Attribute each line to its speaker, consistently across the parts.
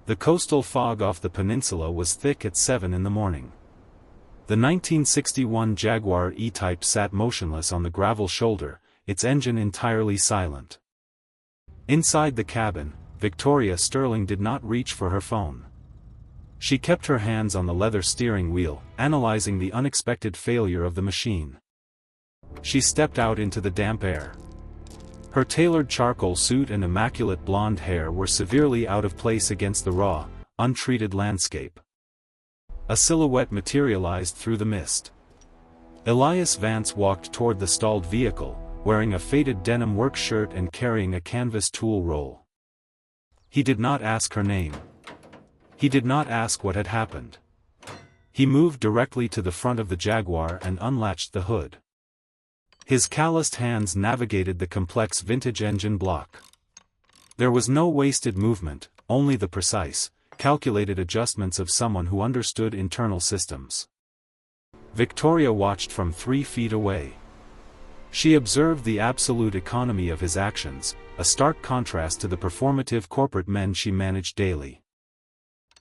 Speaker 1: The coastal fog off the peninsula was thick at 7 in the morning. The 1961 Jaguar E-Type sat motionless on the gravel shoulder, its engine entirely silent. Inside the cabin, Victoria Sterling did not reach for her phone. She kept her hands on the leather steering wheel, analyzing the unexpected failure of the machine. She stepped out into the damp air. Her tailored charcoal suit and immaculate blonde hair were severely out of place against the raw, untreated landscape. A silhouette materialized through the mist. Elias Vance walked toward the stalled vehicle, wearing a faded denim work shirt and carrying a canvas tool roll. He did not ask her name. He did not ask what had happened. He moved directly to the front of the Jaguar and unlatched the hood. His calloused hands navigated the complex vintage engine block. There was no wasted movement, only the precise, calculated adjustments of someone who understood internal systems. Victoria watched from 3 feet away. She observed the absolute economy of his actions, a stark contrast to the performative corporate men she managed daily.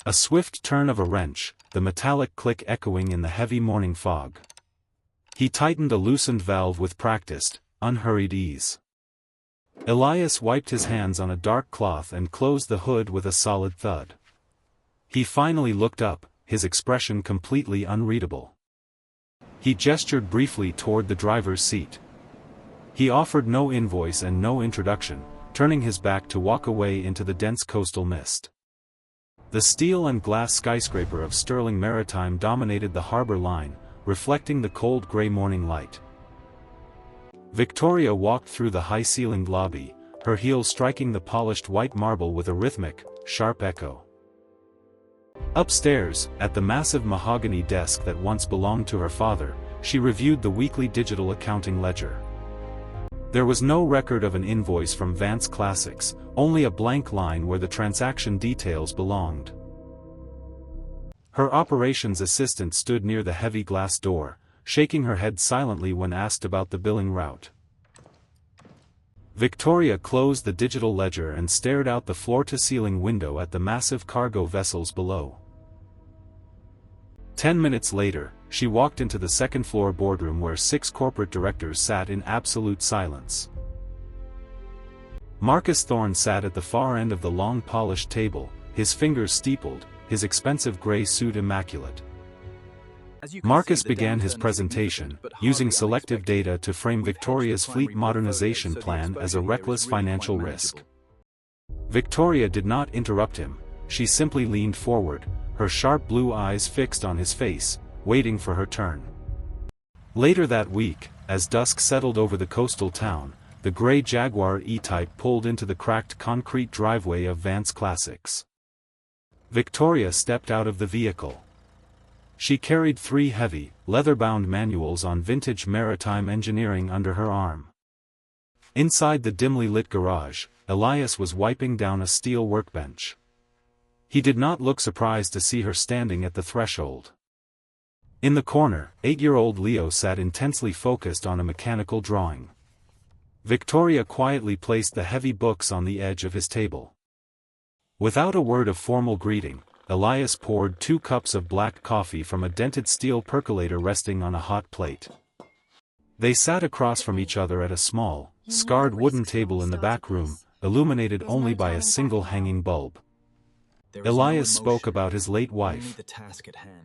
Speaker 1: A swift turn of a wrench, the metallic click echoing in the heavy morning fog. He tightened a loosened valve with practiced, unhurried ease. Elias wiped his hands on a dark cloth and closed the hood with a solid thud. He finally looked up, his expression completely unreadable. He gestured briefly toward the driver's seat. He offered no invoice and no introduction, turning his back to walk away into the dense coastal mist. The steel and glass skyscraper of Sterling Maritime dominated the harbor line, reflecting the cold gray morning light. Victoria walked through the high-ceilinged lobby, her heels striking the polished white marble with a rhythmic, sharp echo. Upstairs, at the massive mahogany desk that once belonged to her father, she reviewed the weekly digital accounting ledger. There was no record of an invoice from Vance Classics, only a blank line where the transaction details belonged. Her operations assistant stood near the heavy glass door, shaking her head silently when asked about the billing route. Victoria closed the digital ledger and stared out the floor-to-ceiling window at the massive cargo vessels below. 10 minutes later, she walked into the second-floor boardroom where 6 corporate directors sat in absolute silence. Marcus Thorne sat at the far end of the long polished table, his fingers steepled, his expensive gray suit immaculate. Marcus began his presentation, using selective data to frame Victoria's fleet modernization plan as a reckless financial risk. Victoria did not interrupt him, she simply leaned forward, her sharp blue eyes fixed on his face, waiting for her turn. Later that week, as dusk settled over the coastal town, the gray Jaguar E-Type pulled into the cracked concrete driveway of Vance Classics. Victoria stepped out of the vehicle. She carried 3 heavy, leather-bound manuals on vintage maritime engineering under her arm. Inside the dimly lit garage, Elias was wiping down a steel workbench. He did not look surprised to see her standing at the threshold. In the corner, 8-year-old Leo sat intensely focused on a mechanical drawing. Victoria quietly placed the heavy books on the edge of his table. Without a word of formal greeting, Elias poured 2 cups of black coffee from a dented steel percolator resting on a hot plate. They sat across from each other at a small, scarred wooden table in the back room, illuminated only by a single hanging bulb. Elias spoke about his late wife.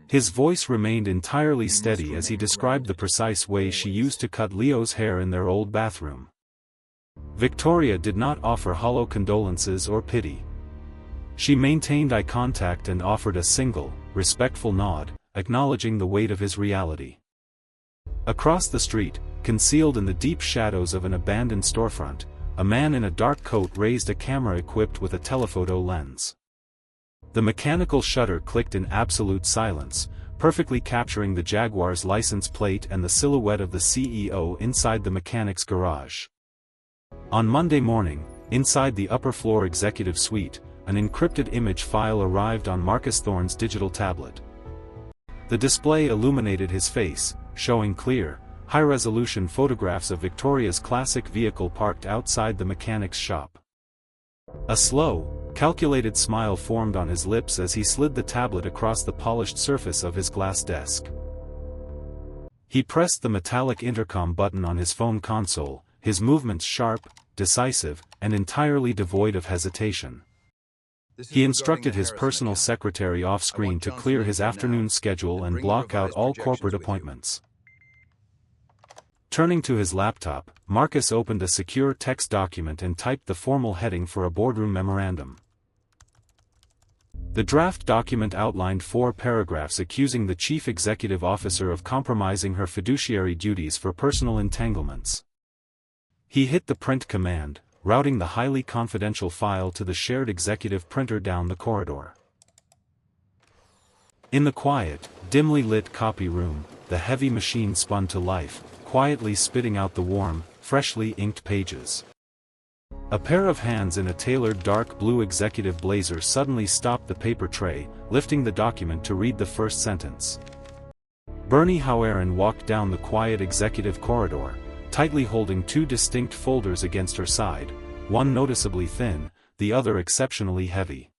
Speaker 1: His voice remained entirely steady as he described the precise way she used to cut Leo's hair in their old bathroom. Victoria did not offer hollow condolences or pity. She maintained eye contact and offered a single, respectful nod, acknowledging the weight of his reality. Across the street, concealed in the deep shadows of an abandoned storefront, a man in a dark coat raised a camera equipped with a telephoto lens. The mechanical shutter clicked in absolute silence, perfectly capturing the Jaguar's license plate and the silhouette of the CEO inside the mechanic's garage. On Monday morning, inside the upper-floor executive suite, an encrypted image file arrived on Marcus Thorne's digital tablet. The display illuminated his face, showing clear, high-resolution photographs of Victoria's classic vehicle parked outside the mechanic's shop. A slow, calculated smile formed on his lips as he slid the tablet across the polished surface of his glass desk. He pressed the metallic intercom button on his phone console, his movements sharp, decisive, and entirely devoid of hesitation. He instructed his personal secretary off-screen to clear his afternoon schedule and block out all corporate appointments. Turning to his laptop, Marcus opened a secure text document and typed the formal heading for a boardroom memorandum. The draft document outlined 4 paragraphs accusing the chief executive officer of compromising her fiduciary duties for personal entanglements. He hit the print command, routing the highly confidential file to the shared executive printer down the corridor. In the quiet, dimly lit copy room, the heavy machine spun to life, quietly spitting out the warm, freshly inked pages. A pair of hands in a tailored dark blue executive blazer suddenly stopped the paper tray, lifting the document to read the first sentence. Bernie Hauerin walked down the quiet executive corridor, tightly holding 2 distinct folders against her side, one noticeably thin, the other exceptionally heavy.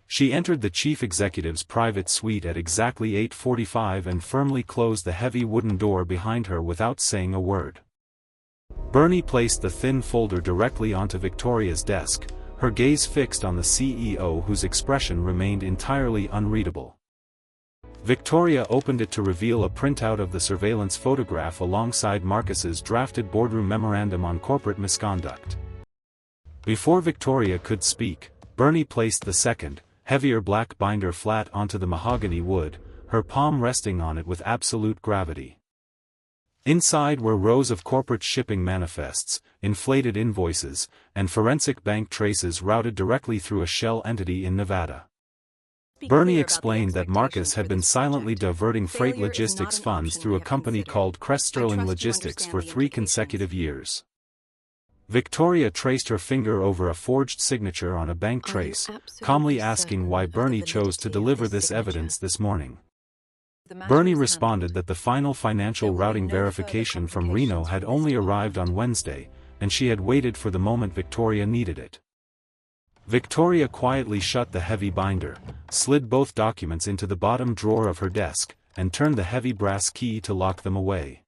Speaker 1: She entered the chief executive's private suite at exactly 8:45 and firmly closed the heavy wooden door behind her without saying a word. Bernie placed the thin folder directly onto Victoria's desk, her gaze fixed on the CEO whose expression remained entirely unreadable. Victoria opened it to reveal a printout of the surveillance photograph alongside Marcus's drafted boardroom memorandum on corporate misconduct. Before Victoria could speak, Bernie placed the second, heavier black binder flat onto the mahogany wood, her palm resting on it with absolute gravity. Inside were rows of corporate shipping manifests, inflated invoices, and forensic bank traces routed directly through a shell entity in Nevada. Bernie explained that Marcus had been silently diverting freight logistics funds through a company called Crest Sterling Logistics for 3 consecutive years. Victoria traced her finger over a forged signature on a bank trace, calmly asking why Bernie chose to deliver this evidence this morning. Bernie responded that the final financial routing verification from Reno had only arrived on Wednesday, and she had waited for the moment Victoria needed it. Victoria quietly shut the heavy binder, slid both documents into the bottom drawer of her desk, and turned the heavy brass key to lock them away.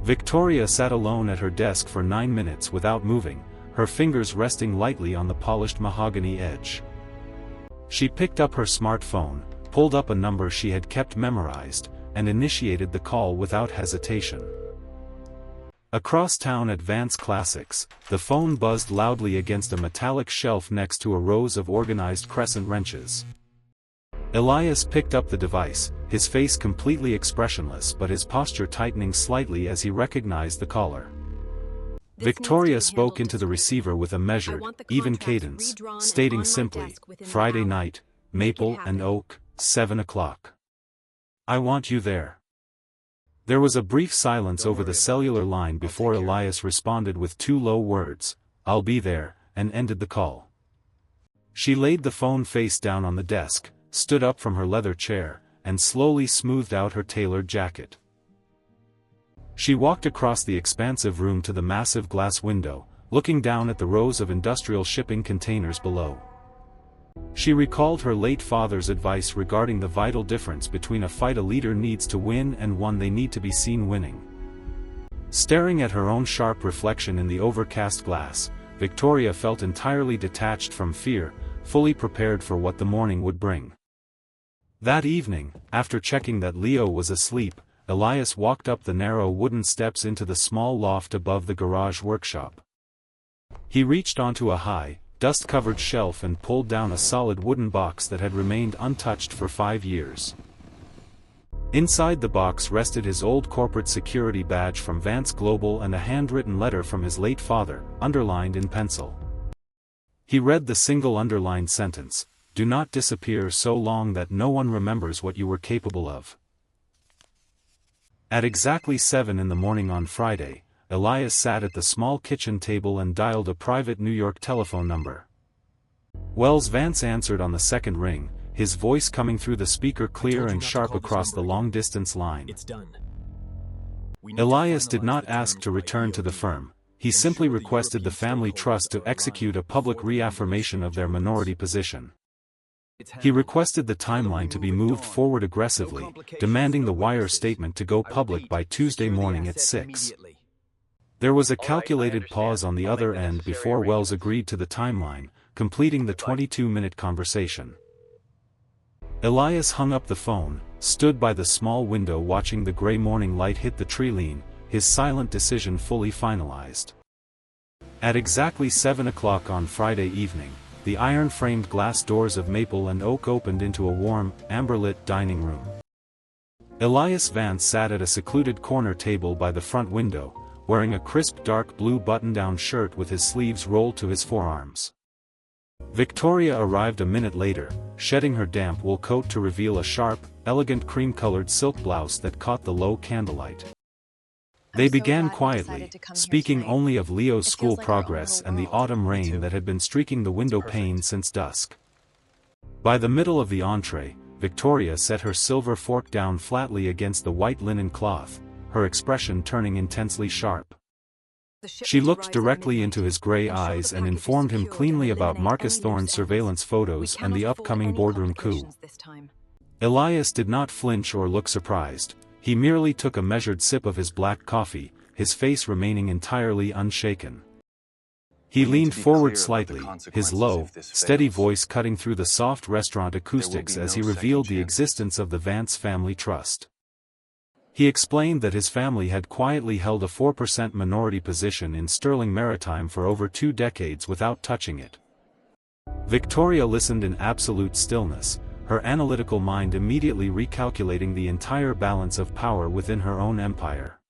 Speaker 1: Victoria sat alone at her desk for 9 minutes without moving, her fingers resting lightly on the polished mahogany edge. She picked up her smartphone, pulled up a number she had kept memorized, and initiated the call without hesitation. Across town at Vance Classics, the phone buzzed loudly against a metallic shelf next to a rows of organized crescent wrenches. Elias picked up the device, his face completely expressionless but his posture tightening slightly as he recognized the caller. Victoria spoke into the receiver with a measured, even cadence, stating simply, "Friday night, Maple and Oak, 7 o'clock. I want you there." There was a brief silence over the cellular line before Elias responded with 2 low words, "I'll be there," and ended the call. She laid the phone face down on the desk, stood up from her leather chair, and slowly smoothed out her tailored jacket. She walked across the expansive room to the massive glass window, looking down at the rows of industrial shipping containers below. She recalled her late father's advice regarding the vital difference between a fight a leader needs to win and one they need to be seen winning. Staring at her own sharp reflection in the overcast glass, Victoria felt entirely detached from fear, fully prepared for what the morning would bring. That evening, after checking that Leo was asleep, Elias walked up the narrow wooden steps into the small loft above the garage workshop. He reached onto a high, dust-covered shelf and pulled down a solid wooden box that had remained untouched for 5 years. Inside the box rested his old corporate security badge from Vance Global and a handwritten letter from his late father, underlined in pencil. He read the single underlined sentence, "Do not disappear so long that no one remembers what you were capable of." At exactly 7 in the morning on Friday, Elias sat at the small kitchen table and dialed a private New York telephone number. Wells Vance answered on the second ring, his voice coming through the speaker clear and sharp across the long-distance line.
Speaker 2: It's done.
Speaker 1: Elias did not ask to return to the firm, he simply requested the family trust to execute a public reaffirmation of their minority position. He requested the timeline to be moved forward aggressively, demanding the wire statement to go public by Tuesday morning at 6. There was a calculated pause on the other end before Wells agreed to the timeline, completing the 22-minute conversation. Elias hung up the phone, stood by the small window watching the gray morning light hit the treeline, his silent decision fully finalized. At exactly 7 o'clock on Friday evening, the iron-framed glass doors of maple and oak opened into a warm, amber-lit dining room. Elias Vance sat at a secluded corner table by the front window, wearing a crisp dark blue button-down shirt with his sleeves rolled to his forearms. Victoria arrived a minute later, shedding her damp wool coat to reveal a sharp, elegant cream-colored silk blouse that caught the low candlelight. They began quietly, speaking only of Leo's school progress and the autumn rain that had been streaking the window pane since dusk. By the middle of the entree, Victoria set her silver fork down flatly against the white linen cloth, her expression turning intensely sharp. She looked directly into his gray eyes and informed him cleanly about Marcus Thorne's surveillance photos and the upcoming Boardroom coup. Elias did not flinch or look surprised. He merely took a measured sip of his black coffee, his face remaining entirely unshaken. He leaned forward slightly, his low, steady voice cutting through the soft restaurant acoustics as he revealed the existence of the Vance family trust. He explained that his family had quietly held a 4% minority position in Sterling Maritime for over 2 decades without touching it. Victoria listened in absolute stillness, her analytical mind immediately recalculating the entire balance of power within her own empire.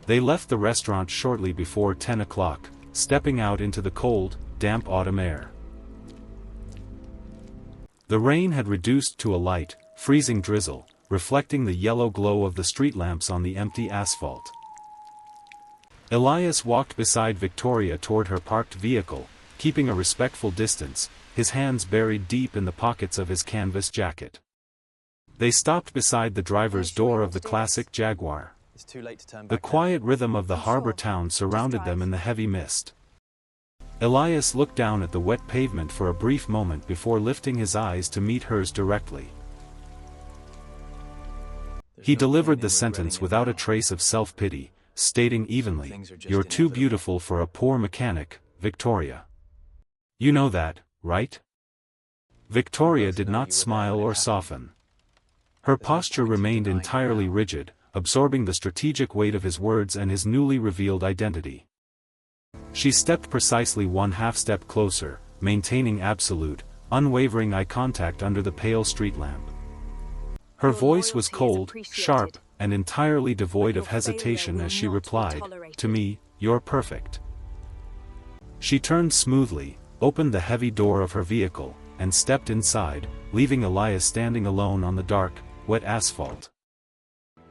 Speaker 1: They left the restaurant shortly before 10 o'clock, stepping out into the cold, damp autumn air. The rain had reduced to a light, freezing drizzle, reflecting the yellow glow of the street lamps on the empty asphalt. Elias walked beside Victoria toward her parked vehicle, keeping a respectful distance, his hands buried deep in the pockets of his canvas jacket. They stopped beside the driver's door of the classic Jaguar. The quiet rhythm of the harbor town surrounded them in the heavy mist. Elias looked down at the wet pavement for a brief moment before lifting his eyes to meet hers directly. He delivered the sentence without a trace of self-pity, stating evenly, "You're too beautiful for a poor mechanic, Victoria. You know that, right?" Victoria did not smile or soften. Her posture remained entirely rigid, absorbing the strategic weight of his words and his newly revealed identity. She stepped precisely 1/2 step closer, maintaining absolute, unwavering eye contact under the pale street lamp. Her voice was cold, sharp, and entirely devoid of hesitation as she replied, "To me, you're perfect." She turned smoothly, opened the heavy door of her vehicle, and stepped inside, leaving Elias standing alone on the dark, wet asphalt.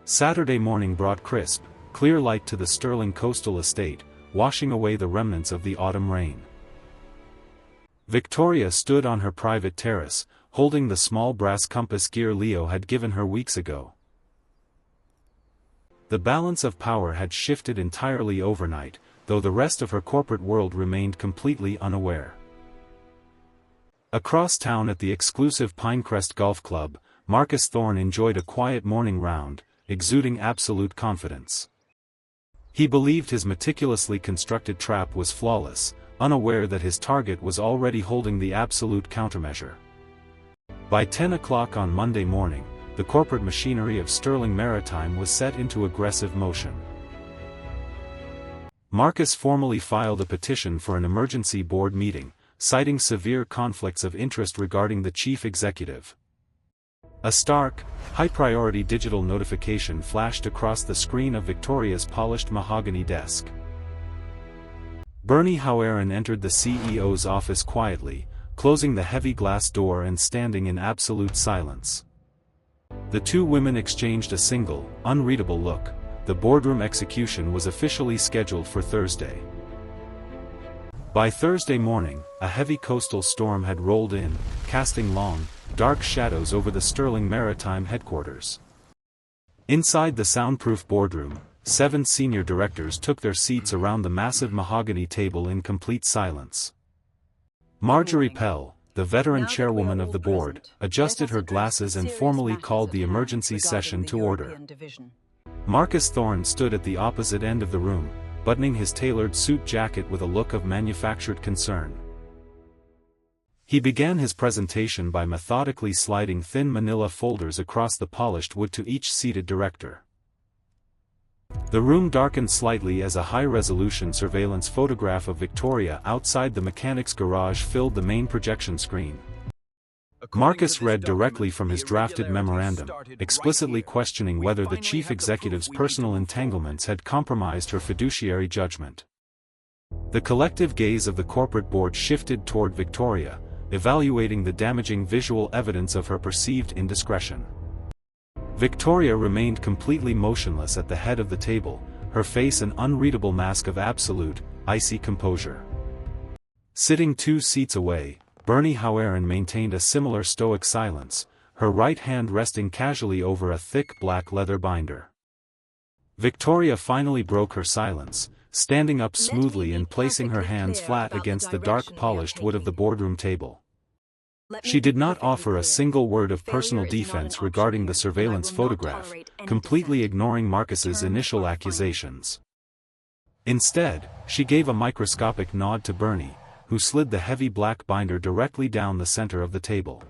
Speaker 1: Saturday morning brought crisp, clear light to the Sterling coastal estate, washing away the remnants of the autumn rain. Victoria stood on her private terrace, holding the small brass compass gear Leo had given her weeks ago. The balance of power had shifted entirely overnight, though the rest of her corporate world remained completely unaware. Across town at the exclusive Pinecrest Golf Club, Marcus Thorne enjoyed a quiet morning round, exuding absolute confidence. He believed his meticulously constructed trap was flawless, unaware that his target was already holding the absolute countermeasure. By 10 o'clock on Monday morning, the corporate machinery of Sterling Maritime was set into aggressive motion. Marcus formally filed a petition for an emergency board meeting, citing severe conflicts of interest regarding the chief executive. A stark, high-priority digital notification flashed across the screen of Victoria's polished mahogany desk. Bernie Hauerin entered the CEO's office quietly, closing the heavy glass door and standing in absolute silence. The two women exchanged a single, unreadable look. The boardroom execution was officially scheduled for Thursday. By Thursday morning, a heavy coastal storm had rolled in, casting long, dark shadows over the Sterling Maritime headquarters. Inside the soundproof boardroom, 7 senior directors took their seats around the massive mahogany table in complete silence. Marjorie Pell, the veteran chairwoman of the board, adjusted her glasses and formally called the emergency session to order. Marcus Thorne stood at the opposite end of the room, buttoning his tailored suit jacket with a look of manufactured concern. He began his presentation by methodically sliding thin manila folders across the polished wood to each seated director. The room darkened slightly as a high-resolution surveillance photograph of Victoria outside the mechanic's garage filled the main projection screen. Marcus read directly from his drafted memorandum, explicitly questioning whether the chief executive's personal entanglements had compromised her fiduciary judgment. The collective gaze of the corporate board shifted toward Victoria, evaluating the damaging visual evidence of her perceived indiscretion. Victoria remained completely motionless at the head of the table, her face an unreadable mask of absolute, icy composure. Sitting 2 seats away, Bernie Haueren maintained a similar stoic silence, her right hand resting casually over a thick black leather binder. Victoria finally broke her silence, standing up smoothly and placing her hands flat against the dark polished wood of the boardroom table. She did not offer a single word of personal defense regarding the surveillance photograph, completely ignoring Marcus's initial accusations. Instead, she gave a microscopic nod to Bernie, who slid the heavy black binder directly down the center of the table.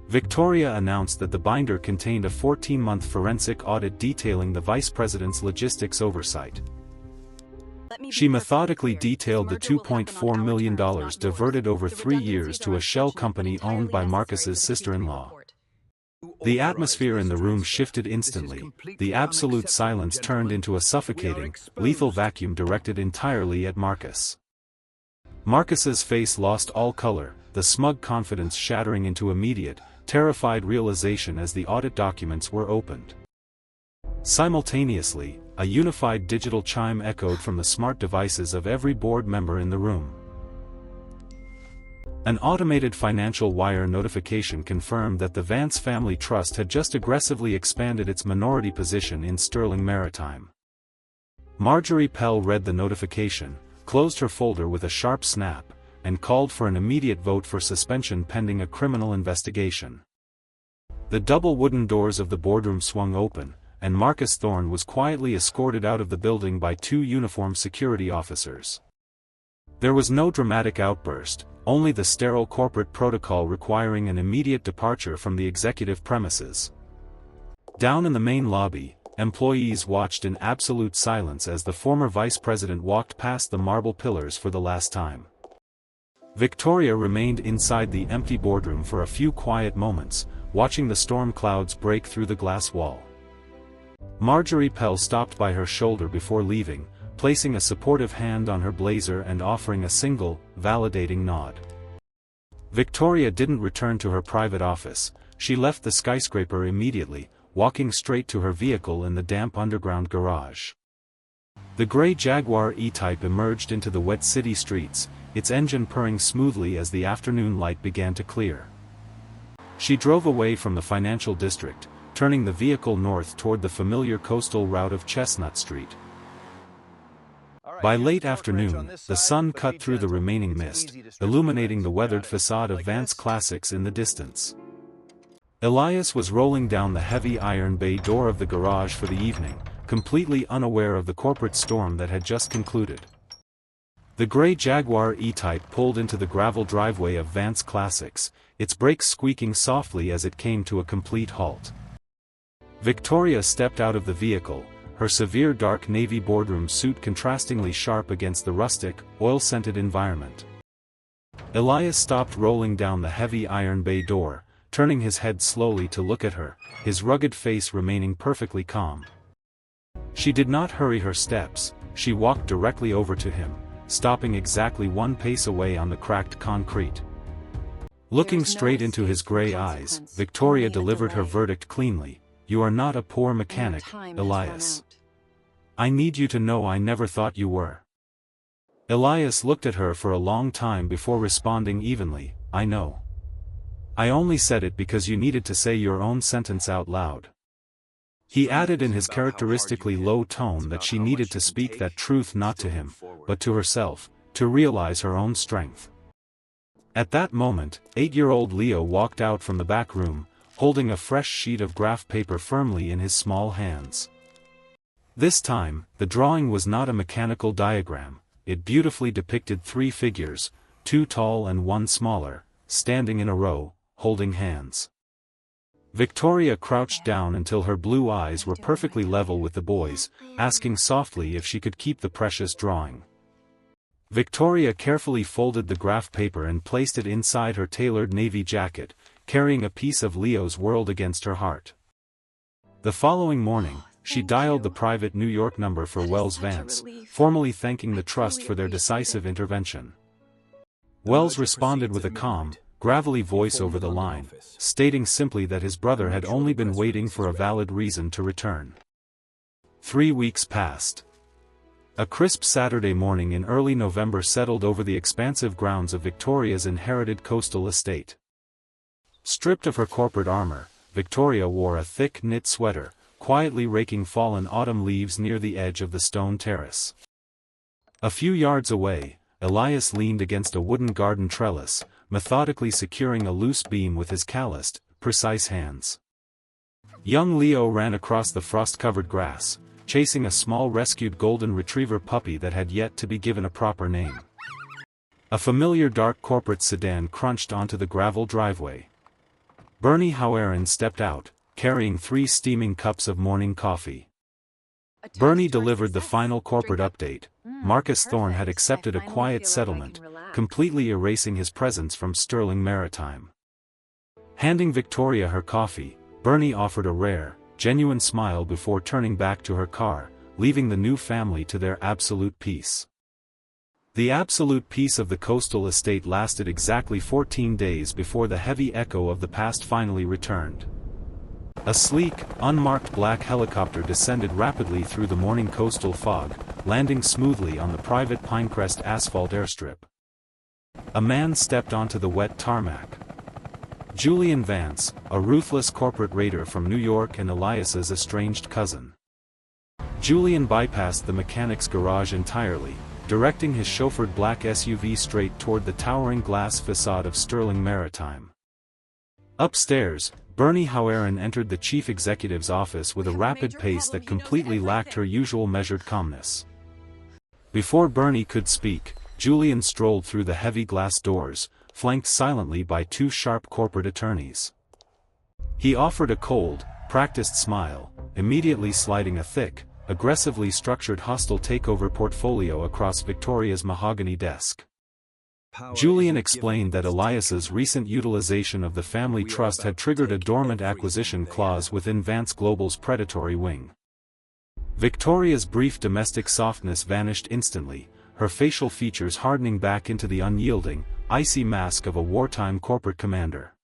Speaker 1: Victoria announced that the binder contained a 14-month forensic audit detailing the vice president's logistics oversight. She methodically detailed the $2.4 million diverted over 3 years to a shell company owned by Marcus's sister-in-law. The atmosphere in the room shifted instantly, the absolute silence turned into a suffocating, lethal vacuum directed entirely at Marcus. Marcus's face lost all color, the smug confidence shattering into immediate, terrified realization as the audit documents were opened. Simultaneously, a unified digital chime echoed from the smart devices of every board member in the room. An automated financial wire notification confirmed that the Vance Family Trust had just aggressively expanded its minority position in Sterling Maritime. Marjorie Pell read the notification, closed her folder with a sharp snap, and called for an immediate vote for suspension pending a criminal investigation. The double wooden doors of the boardroom swung open, and Marcus Thorne was quietly escorted out of the building by 2 uniformed security officers. There was no dramatic outburst, only the sterile corporate protocol requiring an immediate departure from the executive premises. Down in the main lobby, employees watched in absolute silence as the former vice president walked past the marble pillars for the last time. Victoria remained inside the empty boardroom for a few quiet moments, watching the storm clouds break through the glass wall. Marjorie Pell stopped by her shoulder before leaving, placing a supportive hand on her blazer and offering a single, validating nod. Victoria didn't return to her private office, she left the skyscraper immediately, walking straight to her vehicle in the damp underground garage. The gray Jaguar E-Type emerged into the wet city streets, its engine purring smoothly as the afternoon light began to clear. She drove away from the financial district, turning the vehicle north toward the familiar coastal route of Chestnut Street. By late afternoon, the sun cut through the remaining mist, illuminating the weathered facade of Vance Classics in the distance. Elias was rolling down the heavy iron bay door of the garage for the evening, completely unaware of the corporate storm that had just concluded. The gray Jaguar E-Type pulled into the gravel driveway of Vance Classics, its brakes squeaking softly as it came to a complete halt. Victoria stepped out of the vehicle, her severe dark navy boardroom suit contrastingly sharp against the rustic, oil-scented environment. Elias stopped rolling down the heavy iron bay door, turning his head slowly to look at her, his rugged face remaining perfectly calm. She did not hurry her steps, she walked directly over to him, stopping exactly 1 pace away on the cracked concrete. Looking straight into his gray eyes, Victoria delivered her verdict cleanly. "You are not a poor mechanic, Elias. I need you to know I never thought you were." Elias looked at her for a long time before responding evenly, "I know. I only said it because you needed to say your own sentence out loud." He added in his characteristically low tone that she needed to speak that truth not to him, but to herself, to realize her own strength. At that moment, 8-year-old Leo walked out from the back room, holding a fresh sheet of graph paper firmly in his small hands. This time, the drawing was not a mechanical diagram, it beautifully depicted 3 figures, 2 tall and 1 smaller, standing in a row, holding hands. Victoria crouched down until her blue eyes were perfectly level with the boys, asking softly if she could keep the precious drawing. Victoria carefully folded the graph paper and placed it inside her tailored navy jacket, carrying a piece of Leo's world against her heart. The following morning, she dialed the private New York number for Elias Vance, formally thanking the trust for their decisive intervention. Wells responded with a calm, gravelly voice over the line, stating simply that his brother had only been waiting for a valid reason to return. 3 weeks passed. A crisp Saturday morning in early November settled over the expansive grounds of Victoria's inherited coastal estate. Stripped of her corporate armor, Victoria wore a thick knit sweater, quietly raking fallen autumn leaves near the edge of the stone terrace. A few yards away, Elias leaned against a wooden garden trellis, methodically securing a loose beam with his calloused, precise hands. Young Leo ran across the frost-covered grass, chasing a small rescued golden retriever puppy that had yet to be given a proper name. A familiar dark corporate sedan crunched onto the gravel driveway. Bernie Hauerin stepped out, carrying 3 steaming cups of morning coffee. Bernie delivered the final corporate update. Marcus Thorne had accepted a quiet settlement, completely erasing his presence from Sterling Maritime. Handing Victoria her coffee, Bernie offered a rare, genuine smile before turning back to her car, leaving the new family to their absolute peace. The absolute peace of the coastal estate lasted exactly 14 days before the heavy echo of the past finally returned. A sleek, unmarked black helicopter descended rapidly through the morning coastal fog, landing smoothly on the private Pinecrest asphalt airstrip. A man stepped onto the wet tarmac. Julian Vance, a ruthless corporate raider from New York and Elias's estranged cousin. Julian bypassed the mechanic's garage entirely, directing his chauffeured black SUV straight toward the towering glass facade of Sterling Maritime. Upstairs, Bernie Hauerin entered the chief executive's office with a rapid pace that completely lacked her usual measured calmness. Before Bernie could speak, Julian strolled through the heavy glass doors, flanked silently by 2 sharp corporate attorneys. He offered a cold, practiced smile, immediately sliding a thick, aggressively structured hostile takeover portfolio across Victoria's mahogany desk. Julian explained that Elias's recent utilization of the family trust had triggered a dormant acquisition clause within Vance Global's predatory wing. Victoria's brief domestic softness vanished instantly, her facial features hardening back into the unyielding, icy mask of a wartime corporate commander.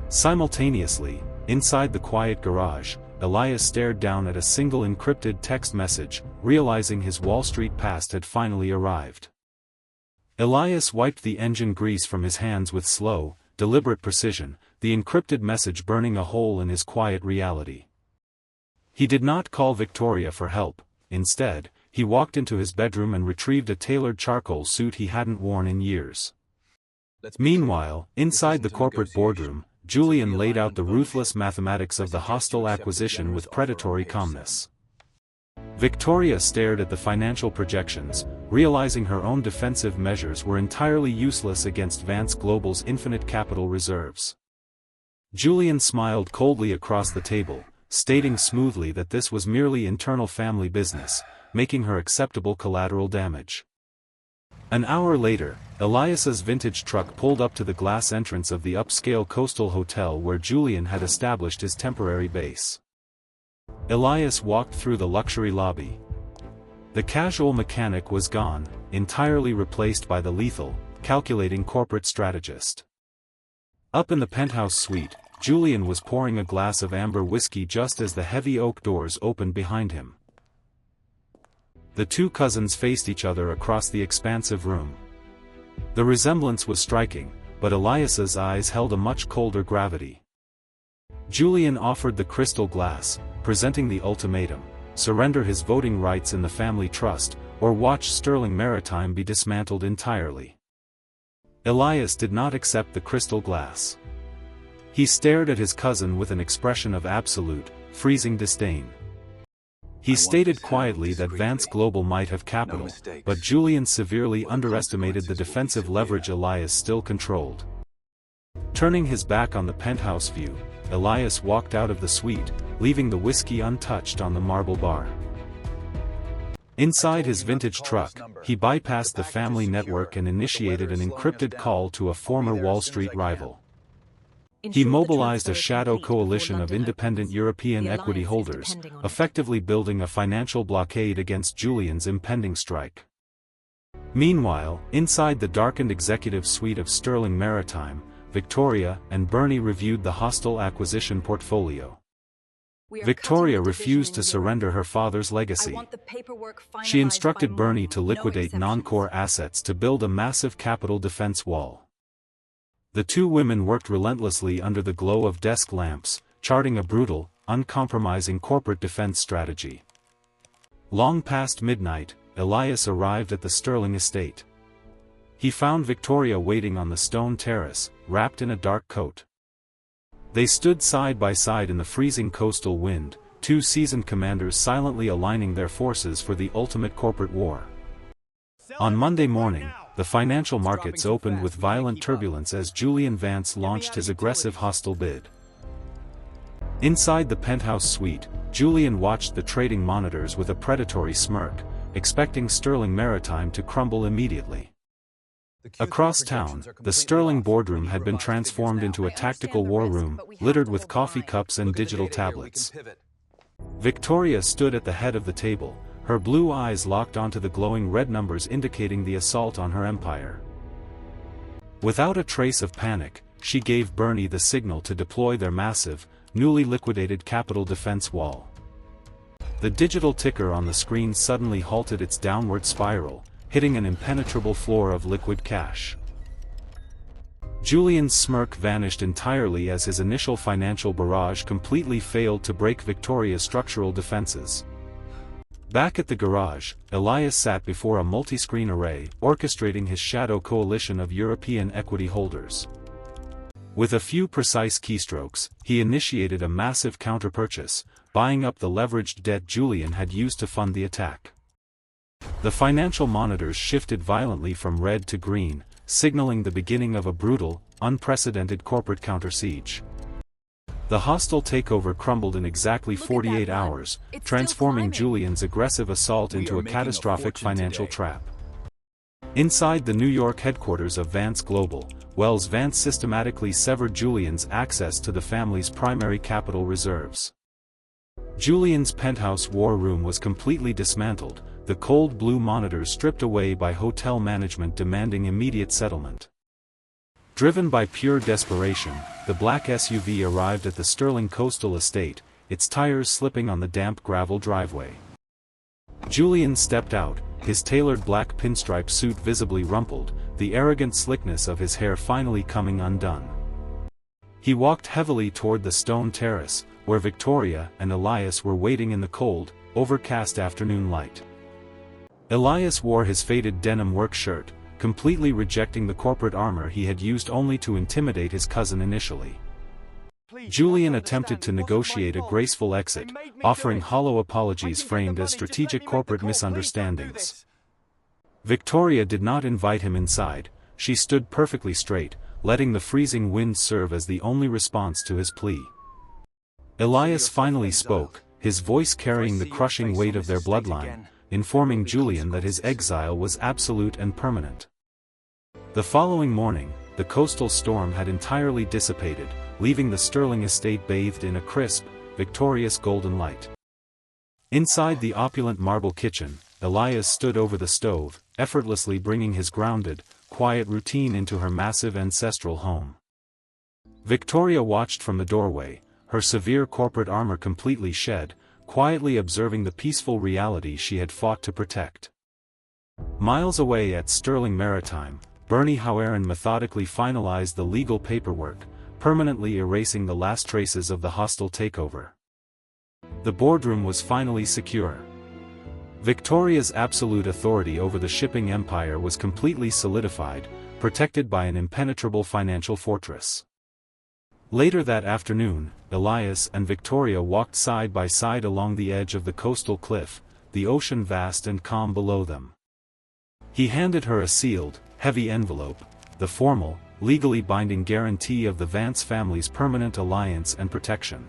Speaker 1: Simultaneously, inside the quiet garage, Elias stared down at a single encrypted text message, realizing his Wall Street past had finally arrived. Elias wiped the engine grease from his hands with slow, deliberate precision, the encrypted message burning a hole in his quiet reality. He did not call Victoria for help. Instead, he walked into his bedroom and retrieved a tailored charcoal suit he hadn't worn in years. Meanwhile, inside the corporate boardroom, Julian laid out the ruthless mathematics of the hostile acquisition with predatory calmness. Victoria stared at the financial projections, realizing her own defensive measures were entirely useless against Vance Global's infinite capital reserves. Julian smiled coldly across the table, stating smoothly that this was merely internal family business, making her acceptable collateral damage. An hour later, Elias's vintage truck pulled up to the glass entrance of the upscale coastal hotel where Julian had established his temporary base. Elias walked through the luxury lobby. The casual mechanic was gone, entirely replaced by the lethal, calculating corporate strategist. Up in the penthouse suite, Julian was pouring a glass of amber whiskey just as the heavy oak doors opened behind him. The 2 cousins faced each other across the expansive room. The resemblance was striking, but Elias's eyes held a much colder gravity. Julian offered the crystal glass, presenting the ultimatum: surrender his voting rights in the family trust, or watch Sterling Maritime be dismantled entirely. Elias did not accept the crystal glass. He stared at his cousin with an expression of absolute, freezing disdain. He stated quietly that Vance Global might have capital, but Julian severely underestimated the defensive leverage Elias still controlled. Turning his back on the penthouse view, Elias walked out of the suite, leaving the whiskey untouched on the marble bar. Inside his vintage truck, he bypassed the family network and initiated an encrypted call to a former Wall Street rival. He mobilized a shadow coalition of independent European equity holders, effectively building a financial blockade against Julian's impending strike. Meanwhile, inside the darkened executive suite of Sterling Maritime, Victoria and Bernie reviewed the hostile acquisition portfolio. Victoria refused to surrender her father's legacy. She instructed Bernie to liquidate non-core assets to build a massive capital defense wall. The two women worked relentlessly under the glow of desk lamps, charting a brutal, uncompromising corporate defense strategy. Long past midnight, Elias arrived at the Sterling estate. He found Victoria waiting on the stone terrace, wrapped in a dark coat. They stood side by side in the freezing coastal wind, two seasoned commanders silently aligning their forces for the ultimate corporate war. On Monday morning, the financial markets opened with violent turbulence as Julian Vance launched his aggressive hostile bid. Inside the penthouse suite, Julian watched the trading monitors with a predatory smirk, expecting Sterling Maritime to crumble immediately. Across town, the Sterling Boardroom had been transformed into a tactical war room, littered with coffee cups and digital tablets. Victoria stood at the head of the table, her blue eyes locked onto the glowing red numbers indicating the assault on her empire. Without a trace of panic, she gave Bernie the signal to deploy their massive, newly liquidated capital defense wall. The digital ticker on the screen suddenly halted its downward spiral, hitting an impenetrable floor of liquid cash. Julian's smirk vanished entirely as his initial financial barrage completely failed to break Victoria's structural defenses. Back at the garage, Elias sat before a multi-screen array, orchestrating his shadow coalition of European equity holders. With a few precise keystrokes, he initiated a massive counter-purchase, buying up the leveraged debt Julian had used to fund the attack. The financial monitors shifted violently from red to green, signaling the beginning of a brutal, unprecedented corporate counter-siege. The hostile takeover crumbled in exactly 48 hours, transforming Julian's aggressive assault into a catastrophic financial trap. Inside the New York headquarters of Vance Global, Wells Vance systematically severed Julian's access to the family's primary capital reserves. Julian's penthouse war room was completely dismantled, the cold blue monitors stripped away by hotel management demanding immediate settlement. Driven by pure desperation, the black SUV arrived at the Sterling coastal estate, its tires slipping on the damp gravel driveway. Julian stepped out, his tailored black pinstripe suit visibly rumpled, the arrogant slickness of his hair finally coming undone. He walked heavily toward the stone terrace, where Victoria and Elias were waiting in the cold, overcast afternoon light. Elias wore his faded denim work shirt, completely rejecting the corporate armor he had used only to intimidate his cousin initially. Julian attempted to negotiate a graceful exit, offering hollow apologies framed as strategic corporate misunderstandings. Victoria did not invite him inside, she stood perfectly straight, letting the freezing wind serve as the only response to his plea. Elias finally spoke, his voice carrying the crushing weight of their bloodline, informing Julian that his exile was absolute and permanent. The following morning, the coastal storm had entirely dissipated, leaving the Sterling estate bathed in a crisp, victorious golden light. Inside the opulent marble kitchen, Elias stood over the stove, effortlessly bringing his grounded, quiet routine into her massive ancestral home. Victoria watched from the doorway, her severe corporate armor completely shed, quietly observing the peaceful reality she had fought to protect. Miles away at Sterling Maritime, Bernie Hauerin methodically finalized the legal paperwork, permanently erasing the last traces of the hostile takeover. The boardroom was finally secure. Victoria's absolute authority over the shipping empire was completely solidified, protected by an impenetrable financial fortress. Later that afternoon, Elias and Victoria walked side by side along the edge of the coastal cliff, the ocean vast and calm below them. He handed her a sealed, heavy envelope, the formal, legally binding guarantee of the Vance family's permanent alliance and protection.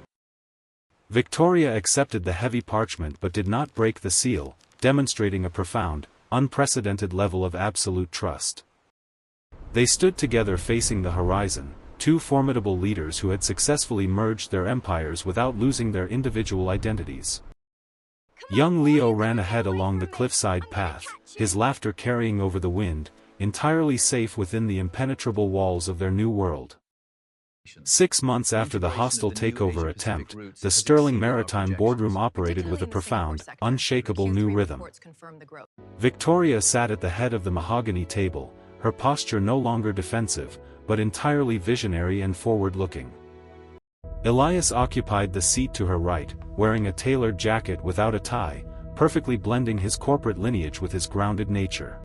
Speaker 1: Victoria accepted the heavy parchment but did not break the seal, demonstrating a profound, unprecedented level of absolute trust. They stood together facing the horizon, two formidable leaders who had successfully merged their empires without losing their individual identities. Young Leo ran ahead along the cliffside path, his laughter carrying over the wind, entirely safe within the impenetrable walls of their new world. 6 months after the hostile takeover attempt, the sterling maritime boardroom operated with a profound, unshakable new rhythm. Victoria sat at the head of the mahogany table, her posture no longer defensive, but entirely visionary and forward-looking. Elias occupied the seat to her right, wearing a tailored jacket without a tie, perfectly blending his corporate lineage with his grounded nature.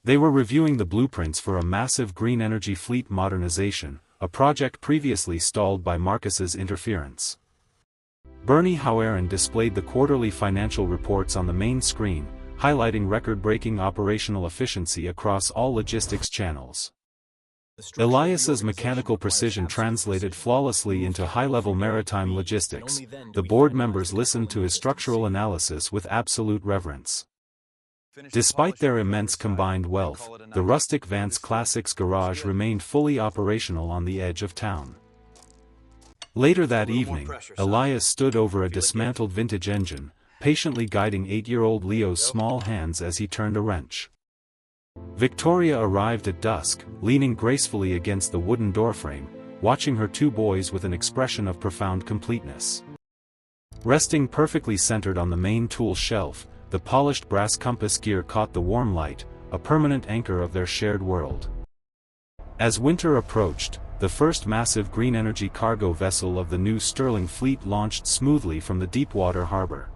Speaker 1: They were reviewing the blueprints for a massive green energy fleet modernization, a project previously stalled by Marcus's interference. Bernie Hauerin displayed the quarterly financial reports on the main screen, highlighting record-breaking operational efficiency across all logistics channels. Elias's mechanical precision translated flawlessly into high-level maritime logistics. The board members listened to his structural analysis with absolute reverence. Despite their immense combined wealth, the rustic Vance Classics garage remained fully operational on the edge of town. Later that evening, Elias stood over a dismantled vintage engine, patiently guiding 8-year-old Leo's small hands as he turned a wrench. Victoria arrived at dusk, leaning gracefully against the wooden doorframe, watching her two boys with an expression of profound completeness. Resting perfectly centered on the main tool shelf, the polished brass compass gear caught the warm light, a permanent anchor of their shared world. As winter approached, the first massive green energy cargo vessel of the new Sterling fleet launched smoothly from the deepwater harbor.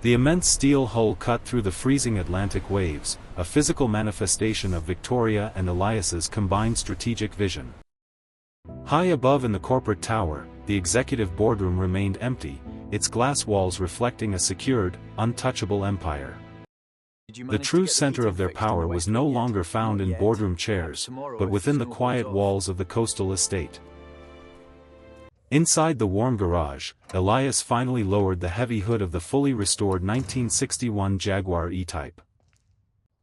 Speaker 1: The immense steel hull cut through the freezing Atlantic waves, a physical manifestation of Victoria and Elias's combined strategic vision. High above in the corporate tower, the executive boardroom remained empty, its glass walls reflecting a secured, untouchable empire. The true center of their power was no longer found in boardroom chairs, but within the quiet walls of the coastal estate. Inside the warm garage, Elias finally lowered the heavy hood of the fully restored 1961 Jaguar E-Type.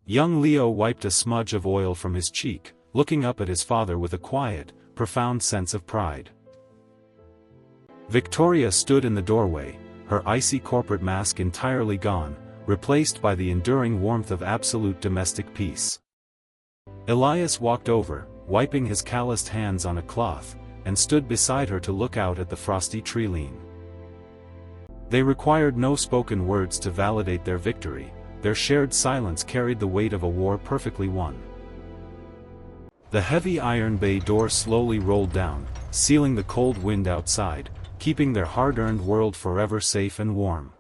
Speaker 1: Young Leo wiped a smudge of oil from his cheek, looking up at his father with a quiet, profound sense of pride. Victoria stood in the doorway, her icy corporate mask entirely gone, replaced by the enduring warmth of absolute domestic peace. Elias walked over, wiping his calloused hands on a cloth, and stood beside her to look out at the frosty tree-line. They required no spoken words to validate their victory, their shared silence carried the weight of a war perfectly won. The heavy iron bay door slowly rolled down, sealing the cold wind outside, keeping their hard-earned world forever safe and warm.